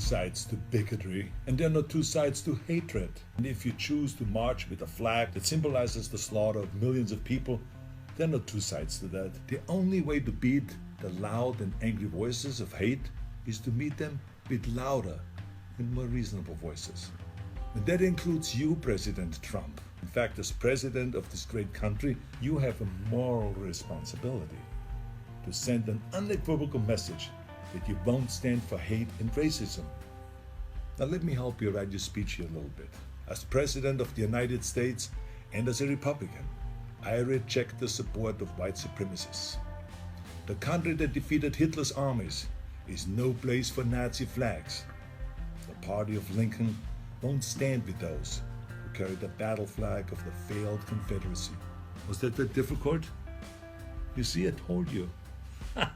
sides to bigotry, and there are no two sides to hatred. And if you choose to march with a flag that symbolizes the slaughter of millions of people, there are no two sides to that. The only way to beat the loud and angry voices of hate is to meet them with louder and more reasonable voices. And that includes you, President Trump. In fact, as president of this great country, you have a moral responsibility to send an unequivocal message that you won't stand for hate and racism. Now let me help you write your speech here a little bit. As President of the United States and as a Republican, I reject the support of white supremacists. The country that defeated Hitler's armies is no place for Nazi flags. The party of Lincoln won't stand with those who carry the battle flag of the failed Confederacy. Was that difficult? You see, I told you. I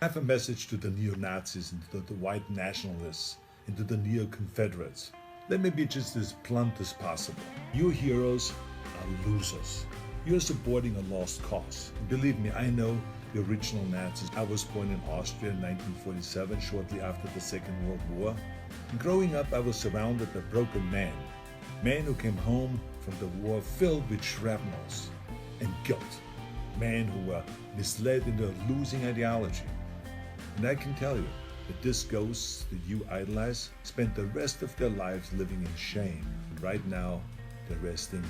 have a message to the neo-Nazis and to the white nationalists and to the neo-Confederates. Let me be just as blunt as possible. Your heroes are losers. You're supporting a lost cause. And believe me, I know the original Nazis. I was born in Austria in 1947, shortly after the Second World War. And growing up, I was surrounded by broken men who came home from the war filled with shrapnels and guilt. Men who were misled into a losing ideology. And I can tell you that these ghosts that you idolize spent the rest of their lives living in shame. And right now, they're resting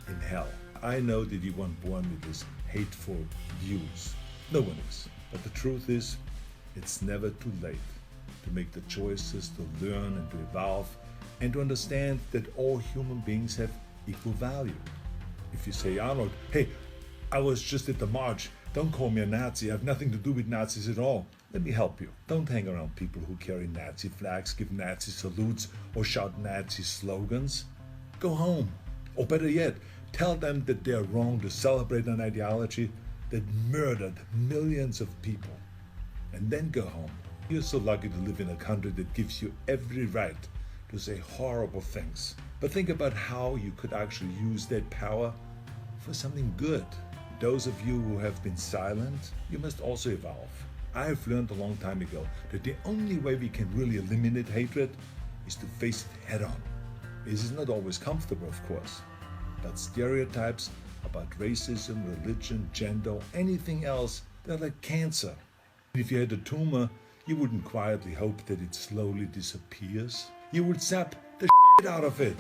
in hell. I know that you weren't born with these hateful views. No one is. But the truth is, it's never too late to make the choices, to learn and to evolve, and to understand that all human beings have equal value. If you say, Arnold, hey, I was just at the march, don't call me a Nazi, I have nothing to do with Nazis at all. Let me help you. Don't hang around people who carry Nazi flags, give Nazi salutes, or shout Nazi slogans. Go home. Or better yet, tell them that they are wrong to celebrate an ideology that murdered millions of people. And then go home. You're so lucky to live in a country that gives you every right to say horrible things. But think about how you could actually use that power for something good. Those of you who have been silent, you must also evolve. I have learned a long time ago that the only way we can really eliminate hatred is to face it head on. This is not always comfortable, of course, but stereotypes about racism, religion, gender, or anything else, they're like cancer. If you had a tumor, you wouldn't quietly hope that it slowly disappears. You would zap the shit out of it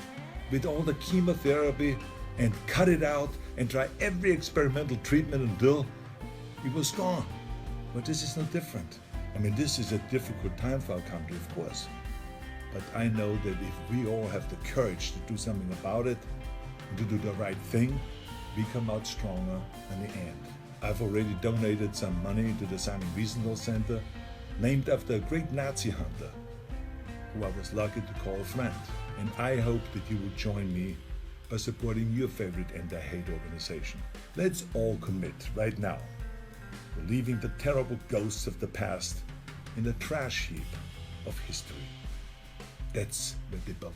with all the chemotherapy and cut it out and try every experimental treatment until it was gone. But this is no different. I mean, this is a difficult time for our country, of course. But I know that if we all have the courage to do something about it and to do the right thing, we come out stronger in the end. I've already donated some money to the Simon Wiesenthal Center, named after a great Nazi hunter, who I was lucky to call a friend. And I hope that you will join me by supporting your favorite anti-hate organization. Let's all commit right now to leaving the terrible ghosts of the past in the trash heap of history. That's where they belong.